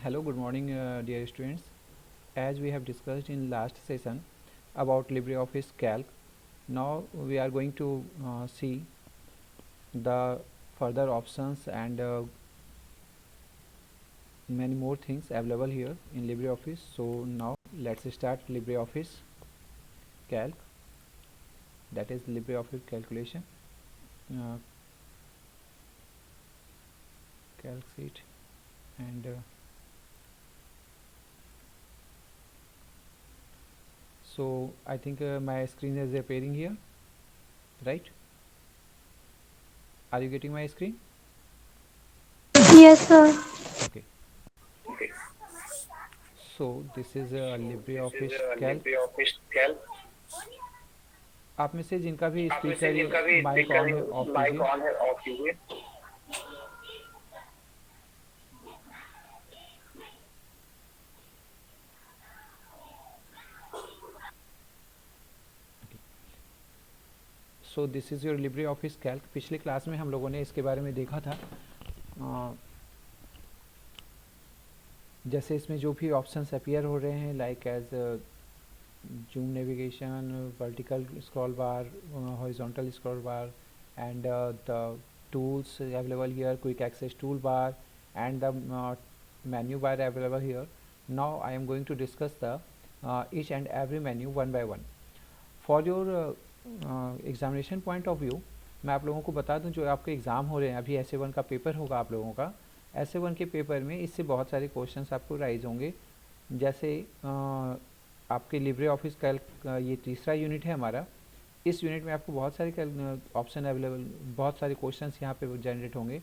Hello, good morning, dear students. As we have discussed in last session about LibreOffice Calc, now we are going to see the further options and many more things available here in LibreOffice. So now let's start LibreOffice Calc, that is LibreOffice calculation, uh, calc sheet, and so I think my screen is appearing here, right? Are you getting my screen? Yes, sir. Okay. So this is LibreOffice Calc. आप में से जिनका भी speaker mic on है of कीजिए. So this is your Libre Office Calc. पिछले class में हम लोगों ने इसके बारे में देखा था. जैसे इसमें जो भी ऑप्शंस अपीयर हो रहे हैं like as zoom navigation, vertical scroll bar, horizontal scroll bar, and the tools available here, quick access toolbar, and the menu bar available here. Now I am going to discuss the each and every menu one by one. For your examination point of view मैं आप लोगों को बता दूं, जो आपके exam हो रहे हैं अभी ऐसे वन का पेपर होगा आप लोगों का. ऐसे वन के पेपर में इससे बहुत सारे क्वेश्चंस आपको राइज होंगे. जैसे आपके लिब्रे ऑफिस कैल्क ये तीसरा यूनिट है हमारा. इस यूनिट में आपको बहुत सारे ऑप्शन अवेलेबल, बहुत सारे क्वेश्चंस यहाँ पे जनरेट होंगे.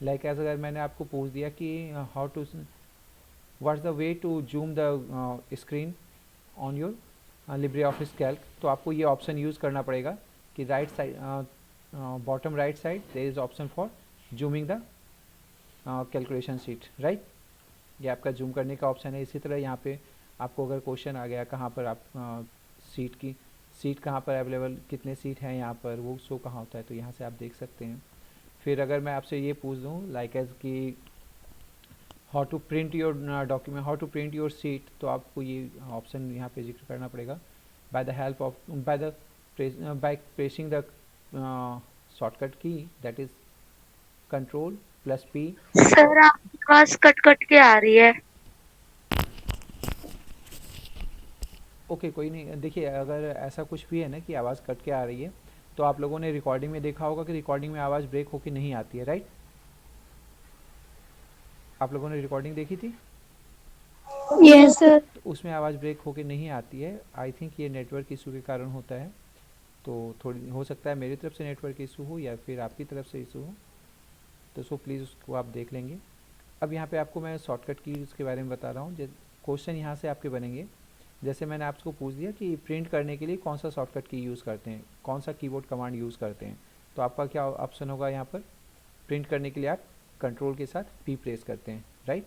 लाइक एज अगर मैंने आपको पूछ दिया कि how to what's the way to zoom the screen on your Libre Office Calc, तो आपको ये ऑप्शन यूज़ करना पड़ेगा कि right side, bottom right side there is option for zooming the calculation sheet, right. ये आपका जूम करने का ऑप्शन है. इसी तरह यहाँ पे आपको अगर क्वेश्चन आ गया कहाँ पर आप सीट कहाँ पर अवेलेबल, कितने सीट हैं यहाँ पर, वो शो कहाँ होता है, तो यहाँ से आप देख सकते हैं. फिर अगर मैं आपसे ये पूछ दूँ लाइक एज कि how to print your document, how to print your sheet, तो आपको ये ऑप्शन यहाँ पे जिक्र करना पड़ेगा. By the help of by pressing the shortcut key, that is control plus P. Sir आपकी आवाज कट कट के आ रही है. ओके कोई नहीं. देखिए अगर ऐसा कुछ भी है ना कि आवाज़ कट के आ रही है, तो आप लोगों ने रिकॉर्डिंग में देखा होगा कि रिकॉर्डिंग में आवाज़ ब्रेक होके नहीं आती है, राइट. आप लोगों ने रिकॉर्डिंग देखी थी, यस सर. तो उसमें आवाज़ ब्रेक होके नहीं आती है. आई थिंक ये नेटवर्क इशू के कारण होता है. तो थोड़ी हो सकता है मेरी तरफ से नेटवर्क इशू हो या फिर आपकी तरफ से इशू हो, तो सो प्लीज़ उसको आप देख लेंगे. अब यहाँ पे आपको मैं शॉर्टकट कीज़ के बारे में बता रहा हूँ. क्वेश्चन यहाँ से आपके बनेंगे. जैसे मैंने आपको पूछ दिया कि प्रिंट करने के लिए कौन सा शॉर्टकट की यूज़ करते हैं, कौन सा कीबोर्ड कमांड यूज़ करते हैं, तो आपका क्या ऑप्शन होगा यहाँ पर. प्रिंट करने के लिए आप कंट्रोल के साथ पी प्रेस करते हैं, राइट.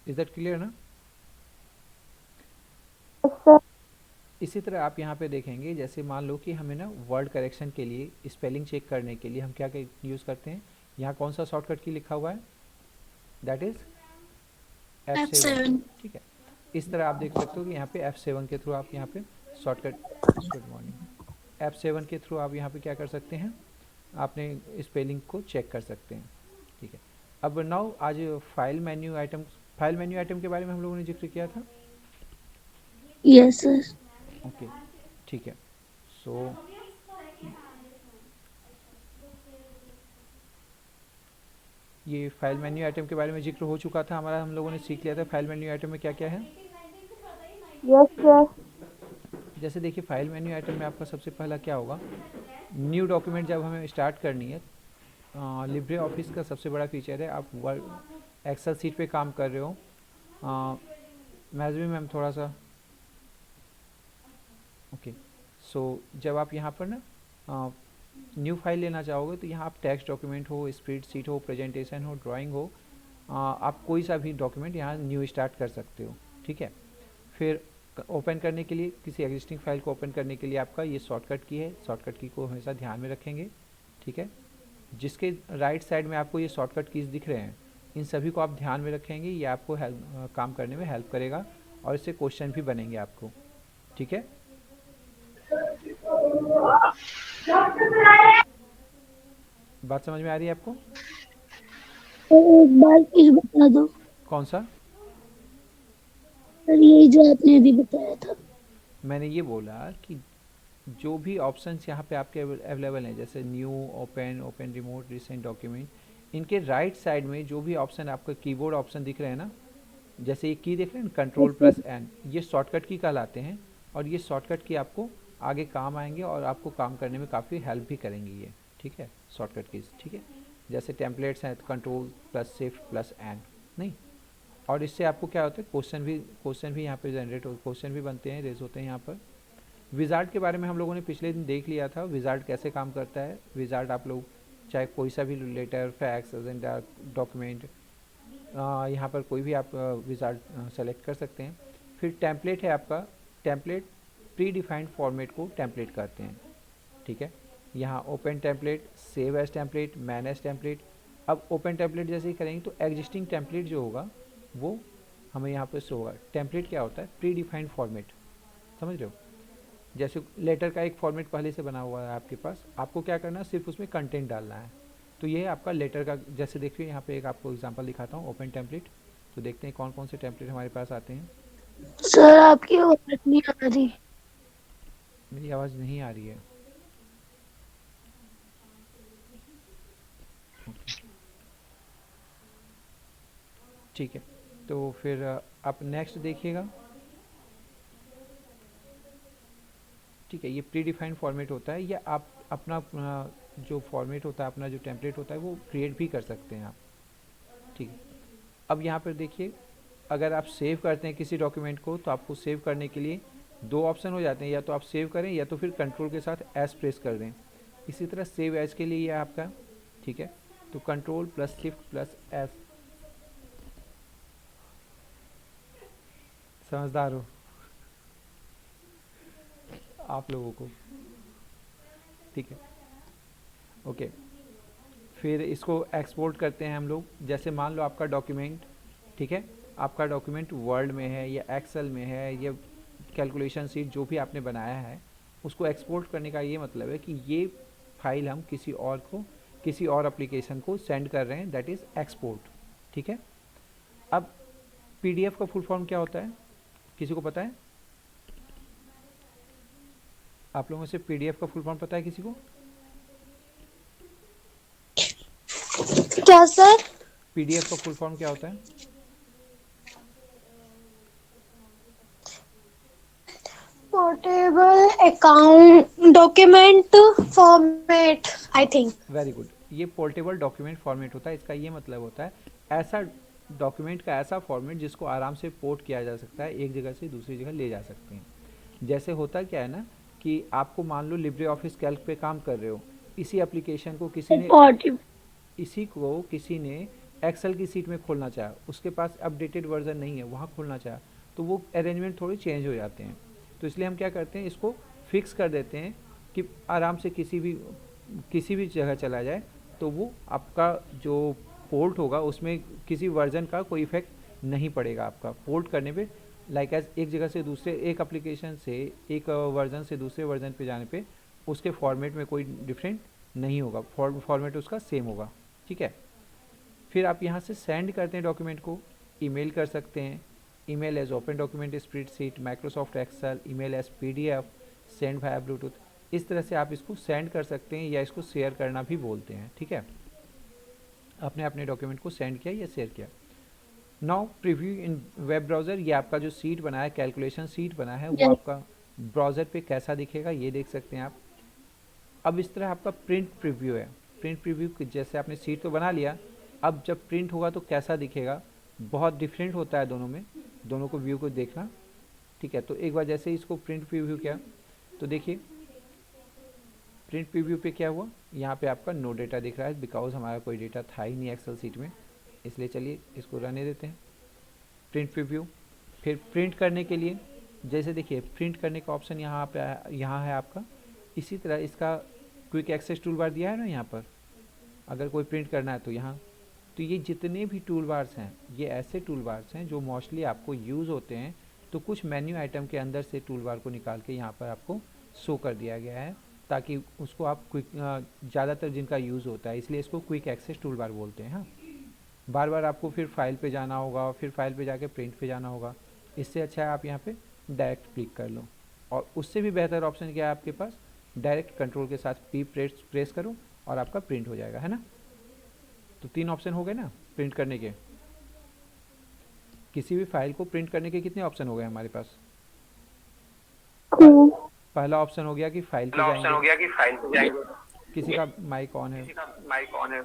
इज़ दैट क्लियर ना. इसी तरह आप यहाँ पे देखेंगे, जैसे मान लो कि हमें ना वर्ड करेक्शन के लिए, स्पेलिंग चेक करने के लिए हम क्या यूज़ करते हैं. यहाँ कौन सा शॉर्टकट की लिखा हुआ है, दैट इज़ F7, ठीक है. इस तरह आप देख सकते हो कि यहाँ पे F7 के थ्रू आप यहाँ पे शॉर्टकट, गुड मॉर्निंग, F7 के थ्रू आप यहाँ पे क्या कर सकते हैं, आपने स्पेलिंग को चेक कर सकते हैं, ठीक है. अब नाउ आज फाइल मेन्यू आइटम के बारे में हम लोगों ने जिक्र किया था. Yes sir. ओके ठीक है. सो ये फाइल मेन्यू आइटम के बारे में जिक्र हो चुका था हमारा, हम लोगों ने सीख लिया था फाइल मेन्यू आइटम में क्या क्या है. Yes sir. जैसे देखिए फाइल मेन्यू आइटम में आपका सबसे पहला क्या होगा, न्यू डॉक्यूमेंट जब हमें स्टार्ट करनी है. लिब्रे ऑफिस का सबसे बड़ा फीचर है, आप वर्ड एक्सेल सीट पे काम कर रहे हो. मैजवी मैम थोड़ा सा, ओके. सो जब आप यहाँ पर ना न्यू फाइल लेना चाहोगे, तो यहाँ आप टेक्स्ट डॉक्यूमेंट हो, स्प्रेडशीट हो, प्रेजेंटेशन हो, ड्राइंग हो, आप कोई सा भी डॉक्यूमेंट यहाँ न्यू स्टार्ट कर सकते हो, ठीक है. फिर ओपन करने के लिए, किसी एग्जिस्टिंग फाइल को ओपन करने के लिए आपका ये शॉर्टकट की है. शॉर्टकट की को हमेशा ध्यान में रखेंगे, ठीक है. जिसके राइट साइड में आपको ये शॉर्टकट कीज़ दिख रहे हैं, इन सभी को आप ध्यान में रखेंगे, ये आपको काम करने में हेल्प करेगा और इससे क्वेश्चन भी बनेंगे आपको, ठीक है। बात समझ में आ रही है आपको? सर एक बार फिर बता दो। कौन सा? सर यही जो आपने अभी बताया था। मैंने ये बोला कि जो भी ऑप्शंस यहाँ पे आपके अवेलेबल हैं, जैसे new, open, open remote, recent document, इनके राइट साइड में जो भी ऑप्शन आपका कीबोर्ड ऑप्शन दिख रहे हैं ना, जैसे ये की देख रहे हैं control yes plus sir. N, ये शॉर्टकट की कहलाते हैं और ये शॉर्टकट की आपको आगे काम आएंगे और आपको काम करने में काफ़ी हेल्प भी करेंगे ये, ठीक है, शॉर्टकट कीज, ठीक है। जैसे टेम्पलेट्स हैं control plus shift plus N, नहीं, और इससे आपको क्या होता है, क्वेश्चन भी यहाँ पे जनरेट हो, क्वेश्चन भी बनते हैं, रेज होते हैं यहाँ पर। विजार्ड के बारे में हम लोगों ने पिछले दिन देख लिया था, विजार्ड कैसे काम करता है। विजार्ड आप लोग चाहे कोई सा भी लेटर, फैक्स, एजेंडा, डॉक्यूमेंट, यहाँ पर कोई भी आप विजार्ड सेलेक्ट कर सकते हैं। फिर टेम्पलेट है आपका, टेम्पलेट प्री डिफाइंड फॉर्मेट को टेम्पलेट कहते हैं, ठीक है। यहाँ open template, save as template, manage template. अब ओपन टेम्पलेट जैसे ही करेंगे तो एग्जिस्टिंग टेम्पलेट जो होगा वो हमें यहाँ पर शो होगा। टेम्पलेट क्या होता है, प्री डिफाइंड फॉर्मेट, समझ रहे हो। जैसे लेटर का एक फॉर्मेट पहले से बना हुआ है आपके पास, आपको क्या करना है, सिर्फ उसमें कंटेंट डालना है। तो ये है आपका लेटर का, जैसे देखिए यहाँ पे एक आपको एग्जांपल दिखाता हूँ, ओपन टेम्पलेट। तो देखते हैं कौन कौन से टेम्पलेट हमारे पास आते हैं। सर आपकी आवाज नहीं आ रही। मेरी आवाज़ नहीं आ रही है? ठीक है, तो फिर आप नेक्स्ट देखिएगा। ठीक है, ये प्री डिफाइंड फॉर्मेट होता है, या आप अपना जो फॉर्मेट होता है, अपना जो टेम्पलेट होता है वो क्रिएट भी कर सकते हैं आप, ठीक है। अब यहाँ पर देखिए, अगर आप सेव करते हैं किसी डॉक्यूमेंट को तो आपको सेव करने के लिए दो ऑप्शन हो जाते हैं, या तो आप सेव करें या तो फिर कंट्रोल के साथ एस प्रेस कर दें। इसी तरह सेव एज के लिए ये आपका, ठीक है, तो control plus shift plus S, समझदार हो आप लोगों को, ठीक है, ओके। फिर इसको एक्सपोर्ट करते हैं हम लोग। जैसे मान लो आपका डॉक्यूमेंट, ठीक है, आपका डॉक्यूमेंट वर्ड में है या एक्सेल में है या कैलकुलेशन शीट जो भी आपने बनाया है, उसको एक्सपोर्ट करने का ये मतलब है कि ये फाइल हम किसी और को, किसी और एप्लीकेशन को सेंड कर रहे हैं, दैट इज़ एक्सपोर्ट, ठीक है। अब पीडीएफ का फुल फॉर्म क्या होता है, किसी को पता है? आप लोगों से पीडीएफ का फुल फॉर्म पता है किसी को? क्या सर? पीडीएफ का फुल फॉर्म क्या होता है? Portable account document format, I think. Very good, ये पोर्टेबल डॉक्यूमेंट फॉर्मेट होता है। इसका ये मतलब होता है ऐसा डॉक्यूमेंट का ऐसा फॉर्मेट जिसको आराम से पोर्ट किया जा सकता है, एक जगह से दूसरी जगह ले जा सकते हैं। जैसे होता क्या है ना कि आपको मान लो लिब्रे ऑफिस कैल्क पे काम कर रहे हो, इसी एप्लीकेशन को किसी ने, इसी को किसी ने एक्सेल की सीट में खोलना चाहा, उसके पास अपडेटेड वर्जन नहीं है, वहाँ खोलना चाहा, तो वो अरेंजमेंट थोड़ी चेंज हो जाते हैं। तो इसलिए हम क्या करते हैं, इसको फिक्स कर देते हैं कि आराम से किसी भी जगह चला जाए, तो वो आपका जो पोर्ट होगा उसमें किसी वर्जन का कोई इफेक्ट नहीं पड़ेगा आपका पोर्ट करने पे। लाइक एज एक जगह से दूसरे, एक एप्लीकेशन से एक वर्जन से दूसरे वर्जन पे जाने पे उसके फॉर्मेट में कोई डिफरेंट नहीं होगा, फॉर्मेट उसका सेम होगा, ठीक है। फिर आप यहाँ से सेंड करते हैं डॉक्यूमेंट को, ईमेल कर सकते हैं, email as open document, spreadsheet, Microsoft Excel, email as PDF, send via Bluetooth, इस तरह से आप इसको सेंड कर सकते हैं या इसको शेयर करना भी बोलते हैं, ठीक है। आपने अपने डॉक्यूमेंट को सेंड किया या शेयर किया। नाउ प्रीव्यू इन वेब ब्राउज़र, ये आपका जो सीट बना है, कैलकुलेशन सीट बना है, वो आपका ब्राउज़र पे कैसा दिखेगा ये देख सकते हैं आप। अब इस तरह आपका प्रिंट प्रीव्यू है, प्रिंट प्रीव्यू जैसे आपने सीट तो बना लिया, अब जब प्रिंट होगा तो कैसा दिखेगा, बहुत डिफरेंट होता है दोनों में, दोनों को व्यू को देखना, ठीक है। तो एक बार जैसे इसको प्रिंट प्रीव्यू किया तो देखिए प्रिंट प्रीव्यू पे क्या हुआ, यहाँ पे आपका नो डेटा दिख रहा है, बिकॉज हमारा कोई डेटा था ही नहीं एक्सेल सीट में, इसलिए चलिए इसको रहने देते हैं। प्रिंट प्रीव्यू, फिर प्रिंट करने के लिए जैसे देखिए प्रिंट करने का ऑप्शन यहाँ पे यहाँ है आपका, इसी तरह इसका क्विक एक्सेस टूल बार दिया है ना यहाँ पर, अगर कोई प्रिंट करना है तो यहाँ तो ये जितने भी टूल बार्स हैं ये ऐसे टूल बार्स हैं जो मोस्टली आपको यूज़ होते हैं। तो कुछ मेन्यू आइटम के अंदर से टूल बार को निकाल के यहाँ पर आपको शो कर दिया गया है, ताकि उसको आप क्विक, ज़्यादातर जिनका यूज़ होता है इसलिए इसको क्विक एक्सेस टूल बार बोलते हैं। हाँ, बार बार आपको फिर फाइल पे जाना होगा, फिर फाइल पे जाके प्रिंट पे जाना होगा, इससे अच्छा है आप यहाँ पे डायरेक्ट क्लिक कर लो। और उससे भी बेहतर ऑप्शन क्या है आपके पास, डायरेक्ट कंट्रोल के साथ पी प्रेस करो और आपका प्रिंट हो जाएगा, है ना। तो 3 ऑप्शन हो गए ना प्रिंट करने के। किसी भी फाइल को प्रिंट करने के कितने ऑप्शन हो गए हमारे पास। पहला ऑप्शन हो गया कि फाइल पे जाएंगे। किसी का माइक ऑन है।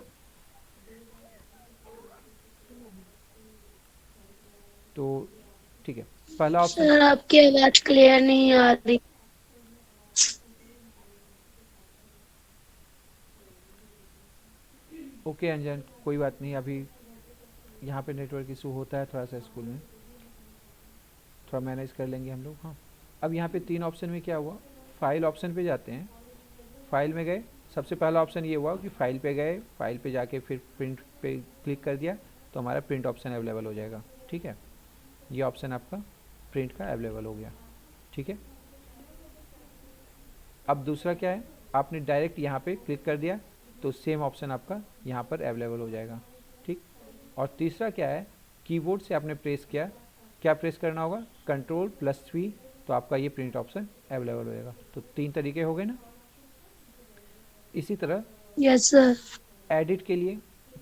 तो ठीक है, पहला ऑप्शन। सर आपकी आवाज क्लियर नहीं आ रही। ओके अंजन, कोई बात नहीं, अभी यहाँ पे नेटवर्क इशू होता है थोड़ा सा स्कूल में, थोड़ा मैनेज कर लेंगे हम लोग। हाँ, अब यहाँ पे 3 ऑप्शन में क्या हुआ, फाइल ऑप्शन पे जाते हैं। फाइल में गए, सबसे पहला ऑप्शन ये हुआ कि फाइल पे गए, फाइल पे जाके फिर प्रिंट पे क्लिक कर दिया तो हमारा प्रिंट ऑप्शन अवेलेबल हो जाएगा। ठीक है, ये ऑप्शन आपका प्रिंट का अवेलेबल हो गया। ठीक है, अब दूसरा क्या है, आपने डायरेक्ट यहाँ पे क्लिक कर दिया तो सेम ऑप्शन आपका यहाँ पर अवेलेबल हो जाएगा। ठीक, और तीसरा क्या है, कीबोर्ड से आपने प्रेस किया, क्या प्रेस करना होगा, Ctrl+V, तो आपका ये प्रिंट ऑप्शन अवेलेबल हो जाएगा। तो 3 तरीके हो गए ना। इसी तरह यस सर। एडिट के लिए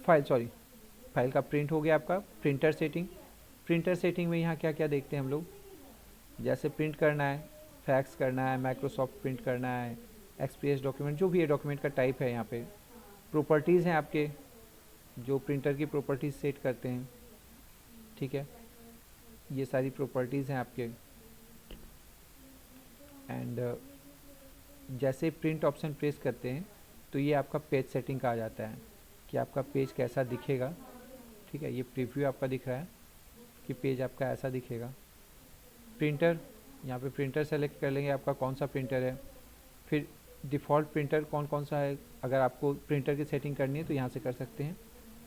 फाइल का प्रिंट हो गया आपका। प्रिंटर सेटिंग में यहाँ क्या क्या देखते हैं हम लोग, जैसे प्रिंट करना है, फैक्स करना है, माइक्रोसॉफ्ट प्रिंट करना है, एक्सपीएस डॉक्यूमेंट, जो भी है डॉक्यूमेंट का टाइप है। यहाँ पे प्रॉपर्टीज़ हैं आपके, जो प्रिंटर की प्रॉपर्टीज़ सेट करते हैं। ठीक है, ये सारी प्रॉपर्टीज़ हैं आपके। एंड जैसे प्रिंट ऑप्शन प्रेस करते हैं तो ये आपका पेज सेटिंग का आ जाता है कि आपका पेज कैसा दिखेगा। ठीक है, ये प्रीव्यू आपका दिख रहा है कि पेज आपका ऐसा दिखेगा। प्रिंटर, यहाँ पे प्रिंटर सेलेक्ट कर लेंगे आपका कौन सा प्रिंटर है। फिर डिफ़ॉल्ट प्रिंटर कौन कौन सा है, अगर आपको प्रिंटर की सेटिंग करनी है तो यहाँ से कर सकते हैं।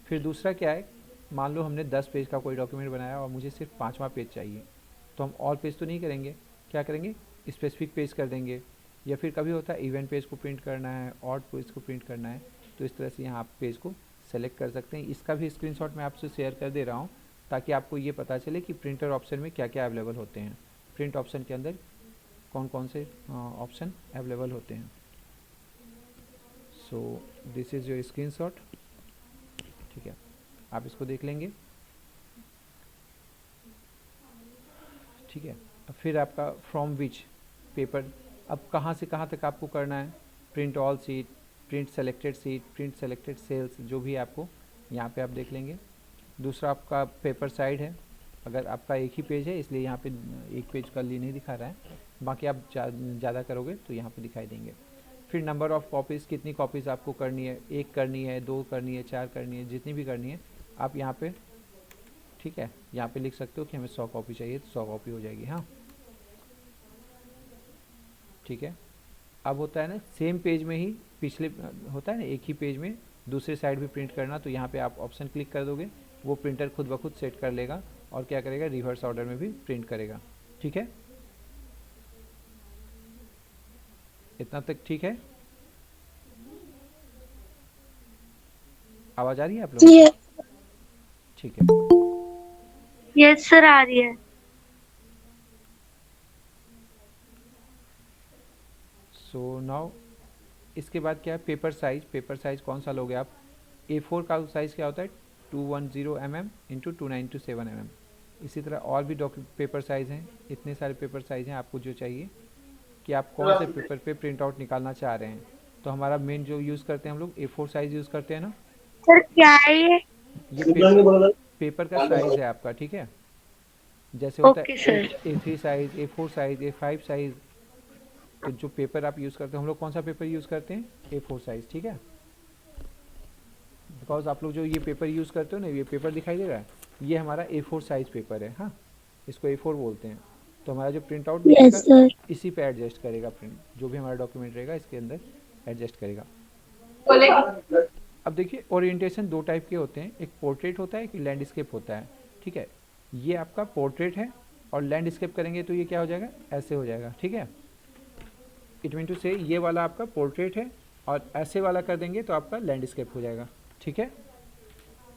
फिर दूसरा क्या है, मान लो हमने 10 पेज का कोई डॉक्यूमेंट बनाया और मुझे सिर्फ 5वां पेज चाहिए, तो हम ऑल पेज तो नहीं करेंगे, क्या करेंगे, स्पेसिफिक पेज कर देंगे। या फिर कभी होता है इवेंट पेज को प्रिंट करना है, ऑड पेज को प्रिंट करना है, तो इस तरह से यहाँ आप पेज को सेलेक्ट कर सकते हैं। इसका भी स्क्रीनशॉट मैं आपसे शेयर कर दे रहा हूँ ताकि आपको ये पता चले कि प्रिंटर ऑप्शन में क्या क्या अवेलेबल होते हैं, प्रिंट ऑप्शन के अंदर कौन कौन से ऑप्शन अवेलेबल होते हैं। So this is your screenshot. ठीक है, आप इसको देख लेंगे। ठीक है, अब फिर आपका फ्रॉम विच पेपर, अब कहाँ से कहाँ तक आपको करना है, print all sheet, print selected cells, जो भी आपको यहाँ पे आप देख लेंगे। दूसरा आपका पेपर साइड है, अगर आपका एक ही पेज है इसलिए यहाँ पे एक पेज का लिए नहीं दिखा रहा है, बाकी आप ज़्यादा करोगे तो यहाँ पे दिखाई देंगे। फिर नंबर ऑफ़ कॉपीज़, कितनी कॉपीज़ आपको करनी है, 1 करनी है, 2 करनी है, 4 करनी है, जितनी भी करनी है आप यहाँ पे, ठीक है, यहाँ पे लिख सकते हो कि हमें 100 कॉपी चाहिए तो 100 कॉपी हो जाएगी। हाँ, ठीक है। अब होता है ना सेम पेज में ही पिछले, होता है ना एक ही पेज में दूसरे साइड भी प्रिंट करना, तो यहाँ पे आप ऑप्शन क्लिक कर दोगे, वो प्रिंटर खुद ब खुद सेट कर लेगा और क्या करेगा, रिवर्स ऑर्डर में भी प्रिंट करेगा। ठीक है, इतना तक ठीक है। आवाज़ आ रही है आप लोगों को? ठीक है, यस सर आ रही है। सो नाउ इसके बाद क्या है, पेपर साइज। पेपर साइज कौन सा लोगे आप, A4 का साइज़ क्या होता है 210 mm इंटू 297 mm। इसी तरह और भी पेपर साइज़ हैं, इतने सारे पेपर साइज़ हैं, आपको जो चाहिए कि आप कौन से पेपर पे प्रिंट आउट निकालना चाह रहे हैं। तो हमारा मेन जो यूज़ करते हैं हम लोग A4 साइज़ यूज़ करते हैं ना। सर क्या है ये पेपर का साइज़ है आपका। ठीक है, जैसे होता ओके है sir. A3 size, A4 size, A5 size. तो जो पेपर आप यूज़ करते हैं, हम लोग कौन सा पेपर यूज़ करते हैं, A4 साइज़। ठीक है, बिकॉज आप लोग जो ये पेपर यूज़ करते हो ना, ये पेपर दिखाई दे रहा है, ये हमारा A4 साइज़ पेपर है। हाँ, इसको A4 बोलते हैं। तो हमारा जो प्रिंट आउट यस निकलेगा सर। इसी पे एडजस्ट करेगा, प्रिंट जो भी हमारा डॉक्यूमेंट रहेगा इसके अंदर एडजस्ट करेगा। अब देखिए ओरिएंटेशन दो टाइप के होते हैं, एक पोर्ट्रेट होता है, एक लैंडस्केप होता है। ठीक है, ये आपका पोर्ट्रेट है और लैंडस्केप करेंगे तो ये क्या हो जाएगा, ऐसे हो जाएगा। ठीक है, इट मीन टू से ये वाला आपका पोर्ट्रेट है और ऐसे वाला कर देंगे तो आपका लैंडस्केप हो जाएगा। ठीक है,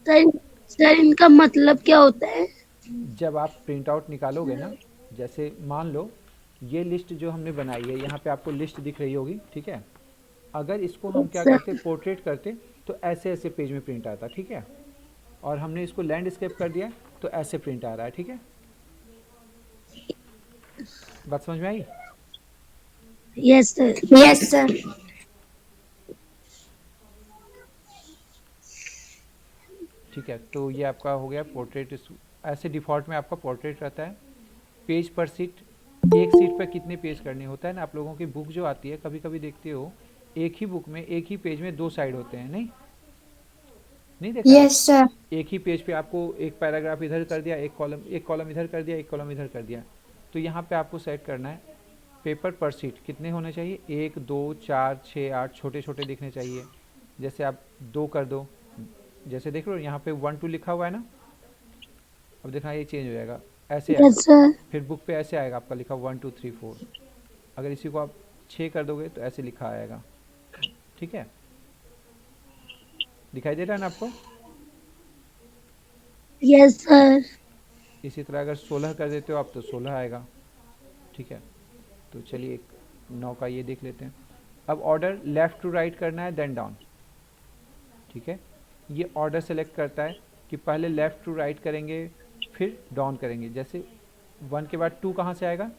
सर सर इनका मतलब क्या होता है? जब आप प्रिंट आउट निकालोगे ना, जैसे मान लो ये लिस्ट जो हमने बनाई है, यहाँ पे आपको लिस्ट दिख रही होगी। ठीक है, अगर इसको हम क्या सर करते, पोर्ट्रेट करते तो ऐसे ऐसे पेज में प्रिंट आता। ठीक है, और हमने इसको लैंडस्केप कर दिया तो ऐसे प्रिंट आ रहा है। ठीक है, बात समझ में आई? Yes sir. Yes sir. ठीक है, तो ये आपका हो गया पोर्ट्रेट। ऐसे डिफ़ॉल्ट में आपका पोर्ट्रेट रहता है। पेज पर सीट, एक सीट पर कितने पेज करने होता है ना, आप लोगों की बुक जो आती है कभी कभी देखते हो, एक ही बुक में एक ही पेज में दो साइड होते हैं, नहीं नहीं देखा है? Yes sir. एक ही पेज पे आपको एक पैराग्राफ इधर कर दिया, एक कॉलम इधर कर दिया, एक कॉलम इधर कर दिया। तो यहाँ पे आपको सेट करना है पेपर पर सीट कितने होने चाहिए, 1 2 4 6 8, छोटे छोटे दिखने चाहिए। जैसे आप 2 कर दो, जैसे देख लो यहाँ पे 1 2 लिखा हुआ है ना, अब देखना ये चेंज हो जाएगा, ऐसे आएगा। Yes sir. फिर बुक पे ऐसे आएगा आपका लिखा 1 2 3 4। अगर इसी को आप 6 कर दोगे तो ऐसे लिखा आएगा। ठीक है, दिखाई दे रहा है ना आपको? Yes sir. इसी तरह अगर 16 कर देते हो आप तो 16 आएगा। ठीक है, तो चलिए एक 9 का ये देख लेते हैं। अब ऑर्डर लेफ़्ट टू राइट करना है देन डाउन। ठीक है, ये ऑर्डर सेलेक्ट करता है कि पहले लेफ़्ट टू राइट करेंगे फिर डाउन करेंगे। जैसे 1 के बाद 2 कहाँ से आएगा,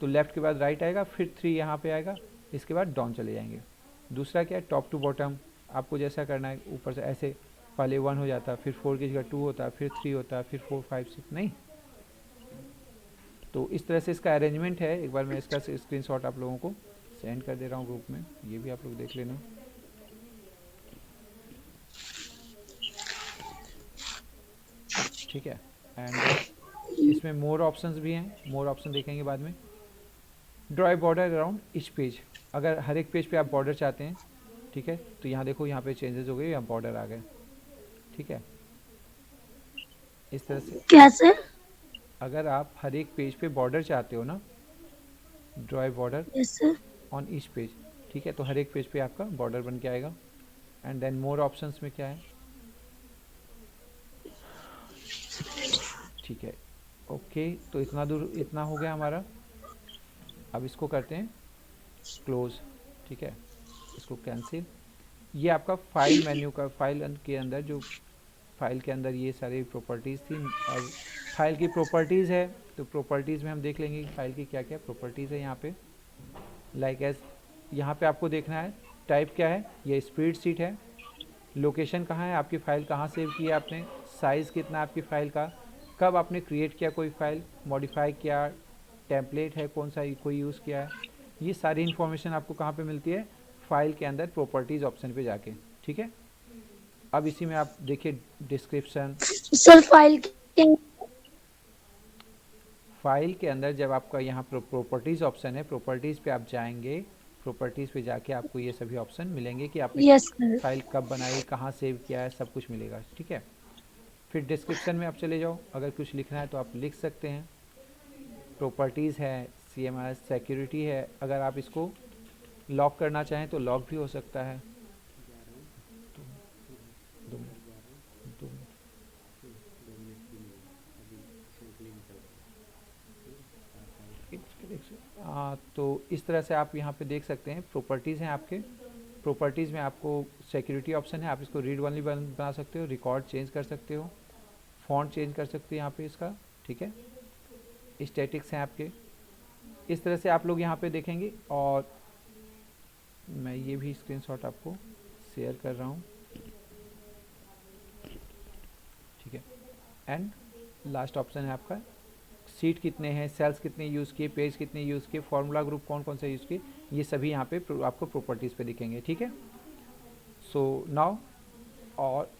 तो लेफ़्ट के बाद राइट आएगा, फिर 3 यहाँ पे आएगा, इसके बाद डाउन चले जाएंगे। दूसरा क्या है, टॉप टू बॉटम, आपको जैसा करना है ऊपर से ऐसे, पहले 1 हो जाता, फिर 4 की जगह 2 होता, फिर 3 होता, फिर 4 5 6, नहीं। तो इस तरह से इसका अरेंजमेंट है। एक बार मैं इसका स्क्रीनशॉट आप लोगों को सेंड कर दे रहा हूँ ग्रुप में, ये भी आप लोग देख लेना। ठीक है, एंड इसमें मोर ऑप्शंस भी हैं, मोर ऑप्शन देखेंगे बाद में। Draw a border around each page, अगर हर एक पेज पे आप बॉर्डर चाहते हैं, ठीक है, तो यहाँ देखो यहाँ पे चेंजेस हो गए, यहाँ बॉर्डर आ गए। ठीक है, इस तरह से क्या सर? अगर आप हर एक पेज पे बॉर्डर चाहते हो ना, draw a border yes sir. On each page, ठीक है, तो हर एक पेज पे आपका बॉर्डर बन के आएगा। एंड देन मोर ऑप्शंस में क्या है, ठीक है, ओके, तो इतना दूर इतना हो गया हमारा। अब इसको करते हैं क्लोज। ठीक है, इसको कैंसिल। ये आपका फाइल मेन्यू का, फाइल के अंदर जो फाइल के अंदर ये सारी प्रॉपर्टीज़ थी। अब फाइल की प्रॉपर्टीज़ है, तो प्रॉपर्टीज़ में हम देख लेंगे फाइल की क्या क्या प्रॉपर्टीज़ है यहाँ पे। लाइक एज यहाँ पे आपको देखना है टाइप क्या है, ये स्प्रेड शीट है। लोकेशन कहाँ है, आपकी फ़ाइल कहाँ सेव की है आपने, साइज़ कितना है आपकी फ़ाइल का, कब आपने क्रिएट किया कोई फ़ाइल, मॉडिफाई किया, टेम्पलेट है कौन सा कोई यूज़ किया है, ये सारी इन्फॉर्मेशन आपको कहाँ पे मिलती है, फाइल के अंदर प्रॉपर्टीज़ ऑप्शन पे जाके। ठीक है, अब इसी में आप देखिए डिस्क्रिप्शन। सर फाइल के अंदर जब आपका यहाँ प्रॉपर्टीज़ ऑप्शन है, प्रॉपर्टीज़ पे आप जाएंगे, प्रॉपर्टीज़ पे जाके आपको ये सभी ऑप्शन मिलेंगे कि आपने यस सर। फाइल कब बनाई, कहाँ सेव किया है, सब कुछ मिलेगा। ठीक है, फिर डिस्क्रिप्शन में आप चले जाओ, अगर कुछ लिखना है तो आप लिख सकते हैं। प्रॉपर्टीज़ है, CMS सिक्योरिटी है, अगर आप इसको लॉक करना चाहें तो लॉक भी हो सकता है। दो मिनट, दो मिनट। तो इस तरह से आप यहाँ पे देख सकते हैं प्रॉपर्टीज़ हैं आपके। प्रॉपर्टीज़ में आपको सिक्योरिटी ऑप्शन है, आप इसको रीड ओनली बना सकते हो, रिकॉर्ड चेंज कर सकते हो, फॉन्ट चेंज कर सकते हो यहाँ पे इसका। ठीक है, स्टैटिक्स हैं आपके। इस तरह से आप लोग यहाँ पे देखेंगे, और मैं ये भी स्क्रीनशॉट आपको शेयर कर रहा हूँ। ठीक है, एंड लास्ट ऑप्शन है आपका सीट कितने हैं, सेल्स कितने यूज़ किए, पेज कितने यूज़ किए, फार्मूला ग्रुप कौन कौन से यूज़ किए, ये सभी यहाँ पे आपको प्रॉपर्टीज़ पे दिखेंगे। ठीक है, सो नाउ, और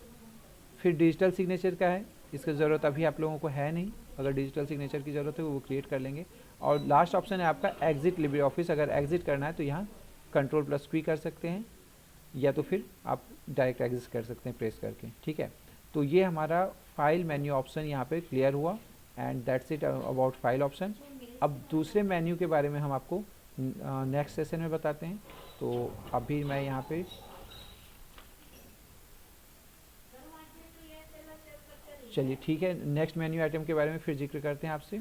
फिर डिजिटल सिग्नेचर का है, इसकी ज़रूरत अभी आप लोगों को है नहीं, अगर डिजिटल सिग्नेचर की ज़रूरत है वो क्रिएट कर लेंगे। और लास्ट ऑप्शन है आपका एग्जिट लिब्रे ऑफिस, अगर एग्जिट करना है तो यहाँ Ctrl+P कर सकते हैं, या तो फिर आप डायरेक्ट एग्जिट कर सकते हैं प्रेस करके, ठीक है। तो ये हमारा फाइल मेन्यू ऑप्शन यहाँ पे क्लियर हुआ, and that's it about file option. अब दूसरे मेन्यू के बारे में हम आपको नेक्स्ट सेशन में बताते हैं। तो अभी मैं यहाँ पे चलिए ठीक है, नेक्स्ट मेन्यू आइटम के बारे में फिर जिक्र करते हैं आपसे।